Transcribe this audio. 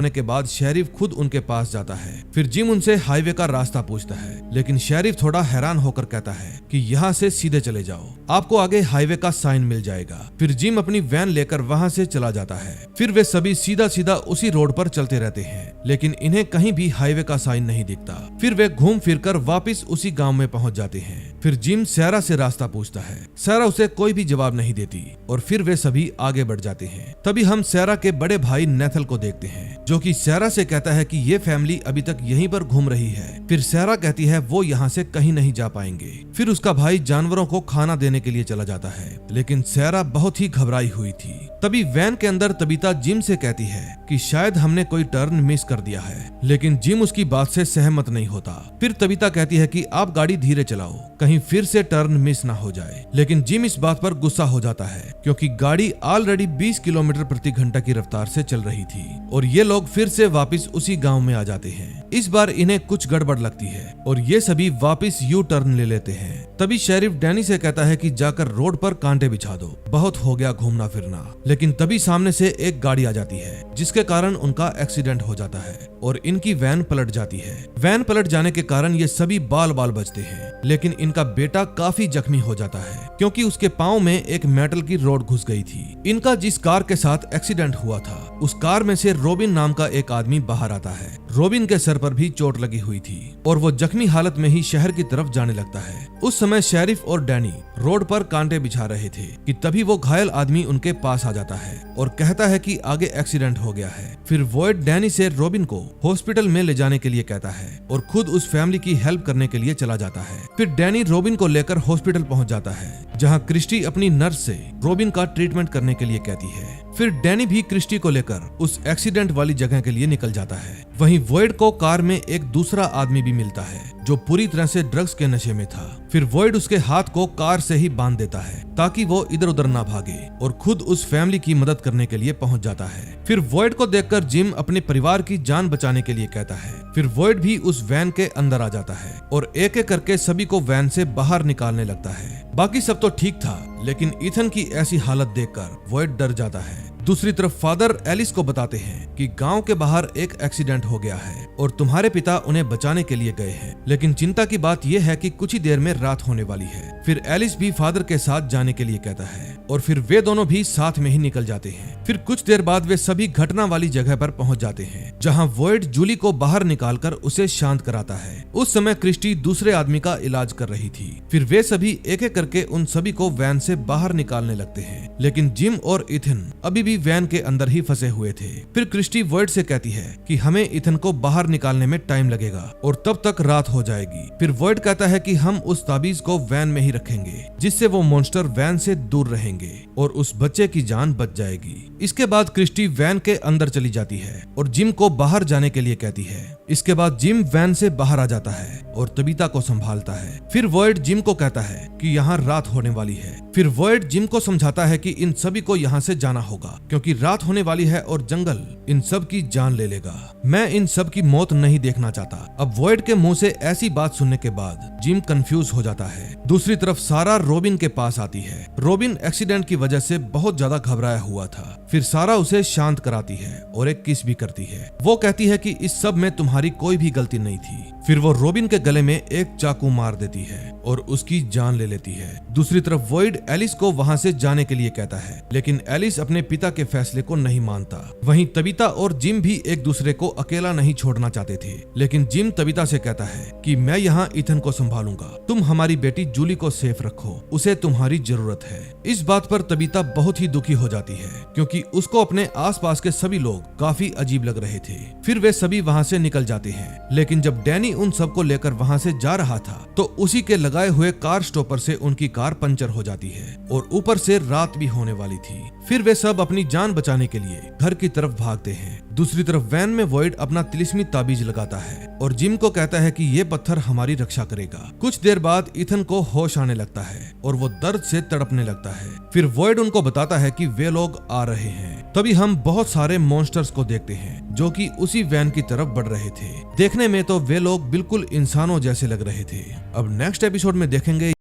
होने के बाद शेरिफ खुद उनके पास जाता है। फिर जिम उनसे हाईवे का रास्ता पूछता है, लेकिन शेरिफ थोड़ा हैरान होकर कहता है कि यहाँ से सीधे चले जाओ, आपको आगे हाईवे का साइन मिल जाएगा। फिर जिम अपनी वैन लेकर वहाँ से चला जाता है। फिर वे सभी सीधा सीधा उसी रोड पर चलते रहते हैं, लेकिन इन्हें कहीं भी हाईवे का साइन नहीं दिखता। फिर वे घूम फिर कर वापिस उसी गाँव में पहुँच जाते हैं। फिर जिम सैरा से रास्ता पूछता है, सैरा उसे कोई भी जवाब नहीं देती और फिर वे सभी आगे बढ़ जाते हैं। तभी हम सैरा के बड़े भाई नेथल को देखते हैं, जो कि सैरा से कहता है कि ये फैमिली अभी तक यहीं पर घूम रही है। फिर सैरा कहती है वो यहाँ से कहीं नहीं जा पाएंगे। फिर उसका भाई जानवरों को खाना देने के लिए चला जाता है, लेकिन सैरा बहुत ही घबराई हुई थी। तभी वैन के अंदर तबीता जिम से कहती है कि शायद हमने कोई टर्न मिस कर दिया है, लेकिन जिम उसकी बात से सहमत नहीं होता। फिर तबीता कहती है कि आप गाड़ी धीरे चलाओ, कहीं फिर से टर्न मिस ना हो जाए। लेकिन जिम इस बात पर गुस्सा हो जाता है, क्योंकि गाड़ी ऑलरेडी 20 किलोमीटर प्रति घंटा की रफ्तार से चल रही थी और ये लोग फिर से वापस उसी गांव में आ जाते हैं। इस बार इन्हें कुछ गड़बड़ लगती है और ये सभी वापस यू टर्न ले लेते हैं। तभी शेरिफ डैनी से कहता है कि जाकर रोड पर कांटे बिछा दो, बहुत हो गया घूमना फिरना। लेकिन तभी सामने से एक गाड़ी आ जाती है, जिसके कारण उनका एक्सीडेंट हो जाता है और इनकी वैन पलट जाती है। वैन पलट जाने के कारण ये सभी बाल बाल बचते हैं, लेकिन इनका बेटा काफी जख्मी हो जाता है, क्योंकि उसके पाँव में एक मेटल की रॉड घुस गई थी। इनका जिस कार के साथ एक्सीडेंट हुआ था, उस कार में से रॉबिन नाम का एक आदमी बाहर आता है। रॉबिन के सर पर भी चोट लगी हुई थी और वो जख्मी हालत में ही शहर की तरफ जाने लगता है। उस समय शेरिफ और डैनी रोड पर कांटे बिछा रहे थे कि तभी वो घायल आदमी उनके पास आ जाता है और कहता है कि आगे एक्सीडेंट हो गया है। फिर वॉयड डैनी से रॉबिन को हॉस्पिटल में ले जाने के लिए कहता है और खुद उस फैमिली की हेल्प करने के लिए चला जाता है। फिर डैनी रॉबिन को लेकर हॉस्पिटल पहुंच जाता है, जहां क्रिस्टी अपनी नर्स से रॉबिन का ट्रीटमेंट करने के लिए कहती है। फिर डैनी भी क्रिस्टी को लेकर उस एक्सीडेंट वाली जगह के लिए निकल जाता है। वहीं वॉयड को कार में एक दूसरा आदमी भी मिलता है, जो पूरी तरह से ड्रग्स के नशे में था। फिर वॉयड उसके हाथ को कार से ही बांध देता है ताकि वो इधर उधर ना भागे और खुद उस फैमिली की मदद करने के लिए पहुंच जाता है। फिर वॉयड को देखकर जिम अपने परिवार की जान बचाने के लिए कहता है। फिर वॉयड भी उस वैन के अंदर आ जाता है और एक एक करके सभी को वैन से बाहर निकालने लगता है। बाकी सब तो ठीक था, लेकिन इथन की ऐसी हालत देखकर वॉयड डर जाता है। दूसरी तरफ फादर एलिस को बताते हैं कि गांव के बाहर एक एक्सीडेंट हो गया है और तुम्हारे पिता उन्हें बचाने के लिए गए हैं, लेकिन चिंता की बात यह है कि कुछ ही देर में रात होने वाली है। फिर एलिस भी फादर के साथ जाने के लिए कहता है और फिर वे दोनों भी साथ में ही निकल जाते हैं। फिर कुछ देर बाद वे सभी घटना वाली जगह पर पहुंच जाते हैं, जहां वॉयड जूली को बाहर निकालकर उसे शांत कराता है। उस समय क्रिस्टी दूसरे आदमी का इलाज कर रही थी। फिर वे सभी एक एक करके उन सभी को वैन से बाहर निकालने लगते हैं, लेकिन जिम और इथन अभी भी वैन के अंदर ही फंसे हुए थे। फिर क्रिस्टी वॉयड से कहती है कि हमें इथन को बाहर निकालने में टाइम लगेगा और तब तक रात हो जाएगी। फिर वॉयड कहता है कि हम उस ताबीज को वैन में ही रखेंगे, जिससे वो मॉन्स्टर वैन से दूर रहेंगे और उस बच्चे की जान बच जाएगी। इसके बाद क्रिस्टी वैन के अंदर चली जाती है और जिम को बाहर जाने के लिए कहती है। इसके बाद जिम वैन से बाहर आ जाता है और तबीता को संभालता है। फिर वॉयड जिम को कहता है कि यहाँ रात होने वाली है। फिर वॉयड जिम को समझाता है कि इन सभी को यहाँ से जाना होगा, क्योंकि रात होने वाली है और जंगल इन सब की जान ले लेगा। मैं इन सब की मौत नहीं देखना चाहता। अब वॉयड के मुंह से ऐसी बात सुनने के बाद जिम कंफ्यूज हो जाता है। दूसरी तरफ सारा रॉबिन के पास आती है। रॉबिन एक्सीडेंट की वजह से बहुत ज्यादा घबराया हुआ था। फिर सारा उसे शांत कराती है और एक किस भी करती है। वो कहती है कि इस सब में तुम्हारी कोई भी गलती नहीं थी। फिर वो रॉबिन के गले में एक चाकू मार देती है और उसकी जान ले लेती है। दूसरी तरफ वॉयड एलिस को वहाँ से जाने के लिए कहता है, लेकिन एलिस अपने पिता के फैसले को नहीं मानता। वहीं तबीता और जिम भी एक दूसरे को अकेला नहीं छोड़ना चाहते थे, लेकिन जिम तबीता से कहता है कि मैं यहाँ इथन को संभालूंगा, तुम हमारी बेटी जूली को सेफ रखो, उसे तुम्हारी जरूरत है। इस बात पर तबीता बहुत ही दुखी हो जाती है, क्योंकि उसको अपने आसपास के सभी लोग काफी अजीब लग रहे थे। फिर वे सभी वहाँ से निकल जाते हैं, लेकिन जब डैनी उन सबको लेकर वहाँ से जा रहा था तो उसी के लगाए हुए कार स्टॉपर से उनकी कार पंचर हो जाती है और ऊपर से रात भी होने वाली थी। फिर वे सब अपनी जान बचाने के लिए घर की तरफ भागते हैं। दूसरी तरफ वैन में वॉयड अपना तिलिस्मी ताबीज लगाता है और जिम को कहता है कि ये पत्थर हमारी रक्षा करेगा। कुछ देर बाद इथन को होश आने लगता है और वो दर्द से तड़पने लगता है। फिर वॉयड उनको बताता है कि वे लोग आ रहे हैं। तभी हम बहुत सारे मॉन्स्टर्स को देखते हैं जो कि उसी वैन की तरफ बढ़ रहे थे। देखने में तो वे लोग बिल्कुल इंसानों जैसे लग रहे थे। अब नेक्स्ट एपिसोड में देखेंगे